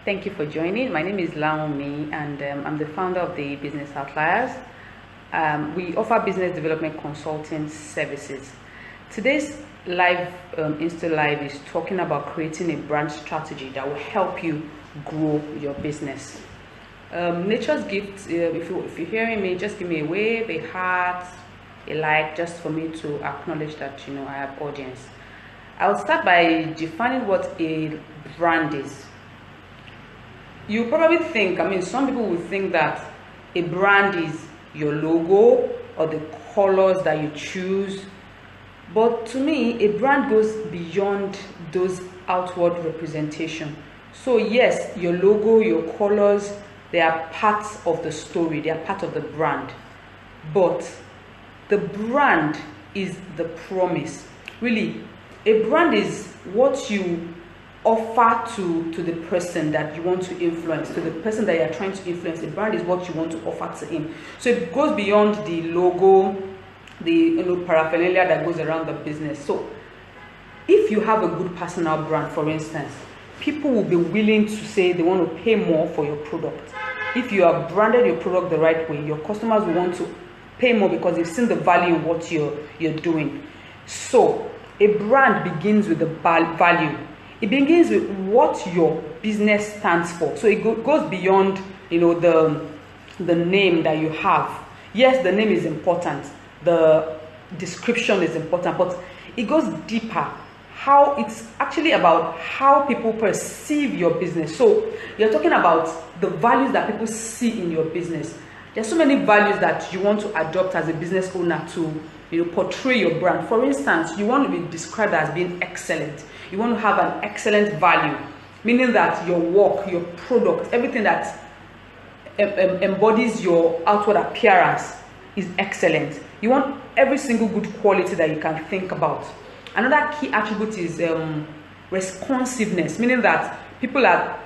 Thank you for joining. My name is Laomi, and I'm the founder of the Business Outliers. We offer business development consulting services. Today's live Insta Live is talking about creating a brand strategy that will help you grow your business. Nature's gift. If you're hearing me, just give me a wave, a heart, a like, just for me to acknowledge that I have audience. I'll start by defining what a brand is. You probably think, some people will think that a brand is your logo or the colors that you choose. But to me, a brand goes beyond those outward representation. So yes, your logo, your colors, they are parts of the story, they are part of the brand. But the brand is the promise. Really, a brand is what you offer to the person that you want to influence, to the person that you are trying to influence. The brand is what you want to offer to him. So it goes beyond the logo, the paraphernalia that goes around the business. So if you have a good personal brand, for instance, people will be willing to say they want to pay more for your product. If you have branded your product the right way, your customers will want to pay more because they've seen the value in what you're doing. So a brand begins with the value. It begins with what your business stands for. So it goes beyond, the name that you have. Yes, the name is important. The description is important, but it goes deeper. How it's actually about how people perceive your business. So you're talking about the values that people see in your business. There's so many values that you want to adopt as a business owner to portray your brand. For instance, you want to be described as being excellent. You want to have an excellent value, meaning that your work, your product, everything that embodies your outward appearance is excellent. You want every single good quality that you can think about. Another key attribute is responsiveness, meaning that people are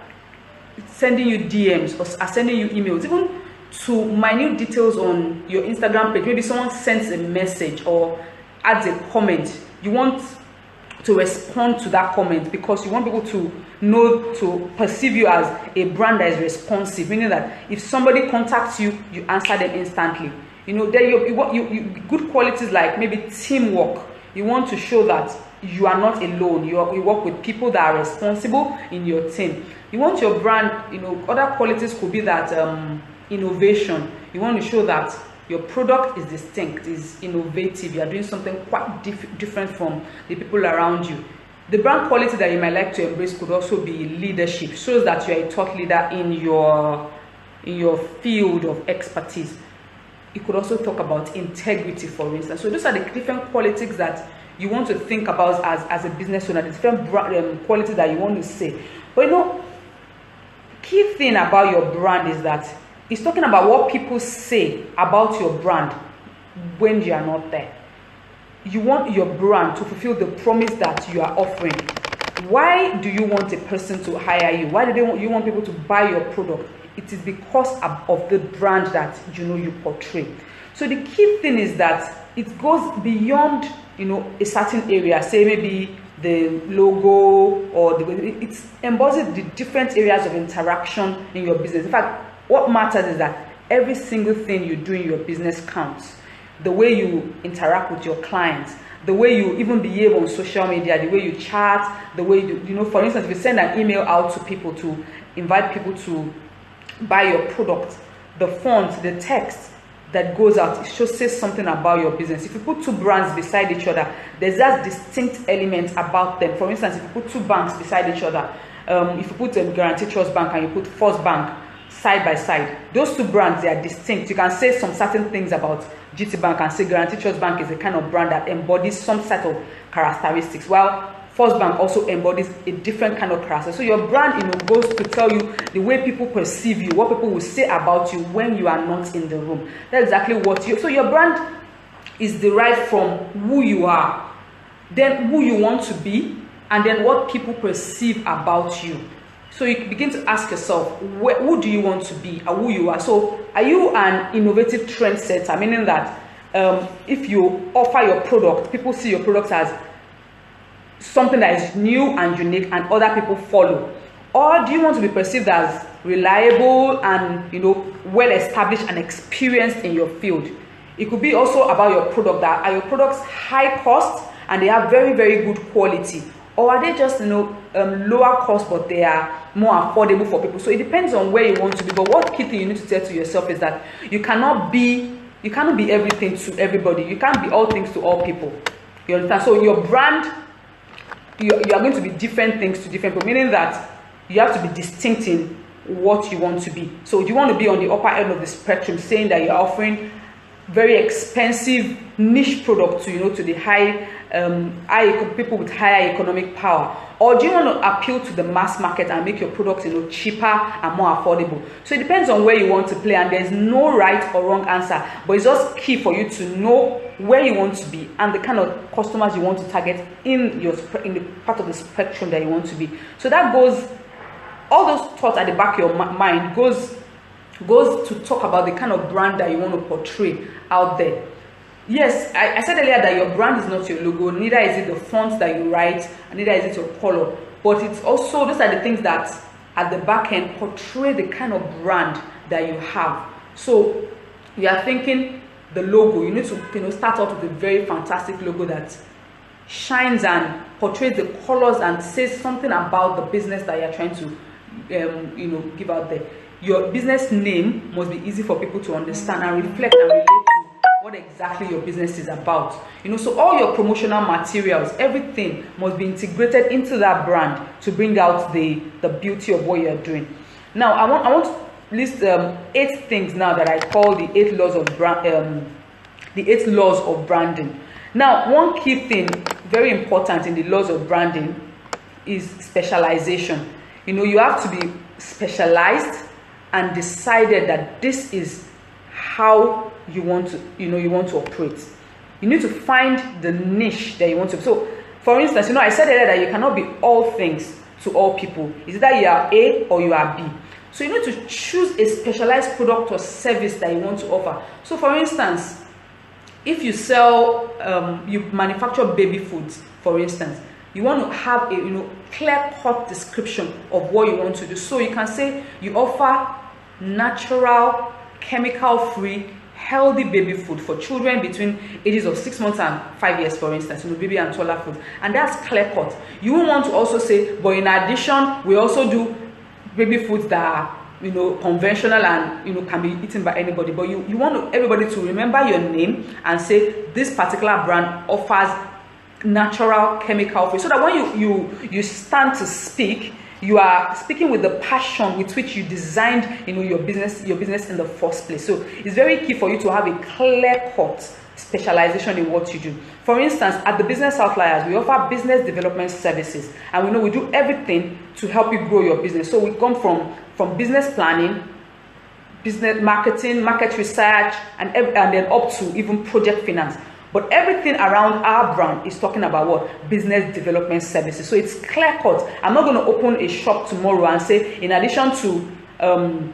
sending you DMs or are sending you emails, even to minute details on your Instagram page. Maybe someone sends a message or adds a comment. You want to respond to that comment because you want people to know, to perceive you as a brand that is responsive, meaning that if somebody contacts you, you answer them instantly. Then good qualities like maybe teamwork. You want to show that you are not alone. You work with people that are responsible in your team. You want your brand, other qualities could be that innovation. You want to show that your product is distinct, is innovative. You are doing something quite different from the people around you. The brand quality that you might like to embrace could also be leadership. Shows that you are a thought leader in your field of expertise. You could also talk about integrity, for instance. So those are the different qualities that you want to think about as a business owner, the different qualities that you want to say. But key thing about your brand is that it's talking about what people say about your brand when you are not there. You want your brand to fulfill the promise that you are offering. Why do you want a person to hire you? Why do you want people to buy your product? It is because of the brand that you portray. So the key thing is that it goes beyond a certain area. Say maybe the logo or it embodies the different areas of interaction in your business. In fact, what matters is that every single thing you do in your business counts. The way you interact with your clients, the way you even behave on social media, the way you chat, the way for instance, if you send an email out to people to invite people to buy your product, the font, the text that goes out, it should say something about your business. If you put two brands beside each other, there's that distinct element about them. For instance, if you put two banks beside each other, if you put a Guaranty Trust Bank and you put First Bank side by side, those two brands, they are distinct. You can say some certain things about GT Bank and say Guaranty Trust Bank is a kind of brand that embodies some set of characteristics, while First Bank also embodies a different kind of character. So your brand goes to tell you the way people perceive you, what people will say about you when you are not in the room. That's exactly so your brand is derived from who you are, then who you want to be, and then what people perceive about you. So you begin to ask yourself, who do you want to be or who you are? So are you an innovative trendsetter, meaning that if you offer your product, people see your product as something that is new and unique and other people follow? Or do you want to be perceived as reliable and, you know, well established and experienced in your field? It could be also about your product. That are your products high cost and they have very, very good quality? Or are they just, you know, lower cost but they are more affordable for people? So it depends on where you want to be. But what key thing you need to tell to yourself is that you cannot be everything to everybody. You can't be all things to all people. You understand? So your brand, you are going to be different things to different people, meaning that you have to be distinct in what you want to be. So you want to be on the upper end of the spectrum, saying that you're offering very expensive niche products to, you know, to the high people with higher economic power? Or do you want to appeal to the mass market and make your products, you know, cheaper and more affordable? So it depends on where you want to play, and there's no right or wrong answer, but it's just key for you to know where you want to be and the kind of customers you want to target in the part of the spectrum that you want to be. So that goes, all those thoughts at the back of your mind goes to talk about the kind of brand that you want to portray out there. Yes, I said earlier that your brand is not your logo, neither is it the font that you write, and neither is it your color, but it's also, those are the things that at the back end portray the kind of brand that you have. So you are thinking the logo, you need to, you know, start out with a very fantastic logo that shines and portrays the colors and says something about the business that you're trying to you know, give out there. Your business name must be easy for people to understand and reflect and relate to what exactly your business is about. You know, so all your promotional materials, everything must be integrated into that brand to bring out the beauty of what you're doing. Now, I want to list 8 things now that I call the 8 laws of branding. Now, one key thing, very important in the laws of branding, is specialization. You know, you have to be specialized and decided that this is how you want to, you know, you want to operate. You need to find the niche that you want to. So, for instance, you know, I said earlier that you cannot be all things to all people. It's either you are A or you are B. So you need to choose a specialized product or service that you want to offer. So, for instance, if you sell, you manufacture baby foods, for instance, you want to have a, you know, clear-cut description of what you want to do. So you can say you offer natural, chemical-free, healthy baby food for children between ages of 6 months and 5 years, for instance, you know, baby and toddler food, and that's clear-cut. You won't want to also say, but in addition, we also do baby foods that are, you know, conventional and, you know, can be eaten by anybody. But you want everybody to remember your name and say this particular brand offers natural, chemical free, so that when you stand to speak, you are speaking with the passion with which you designed, you know, your business in the first place. So it's very key for you to have a clear-cut specialization in what you do. For instance, at the Business Outliers, we offer business development services, and we know we do everything to help you grow your business. So we come from business planning, business marketing, market research, and then up to even project finance. But everything around our brand is talking about what? Business development services. So it's clear cut. I'm not going to open a shop tomorrow and say, in addition to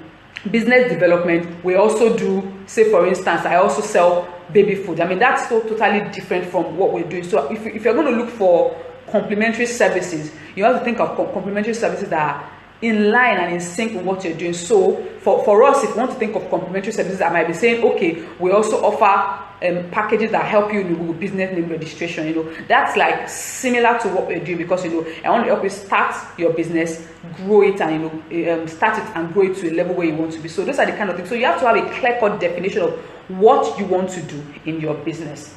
business development, we also do, say for instance, I also sell baby food. I mean, that's so totally different from what we're doing. So if you're going to look for complementary services, you have to think of complementary services that are in line and in sync with what you're doing. So for us, if you want to think of complementary services, I might be saying, okay, we also offer packages that help you in Google business name registration. You know, that's like similar to what we're doing, because, you know, I want to help you start your business, grow it, and, you know, start it and grow it to a level where you want to be. So those are the kind of things. So you have to have a clear-cut definition of what you want to do in your business.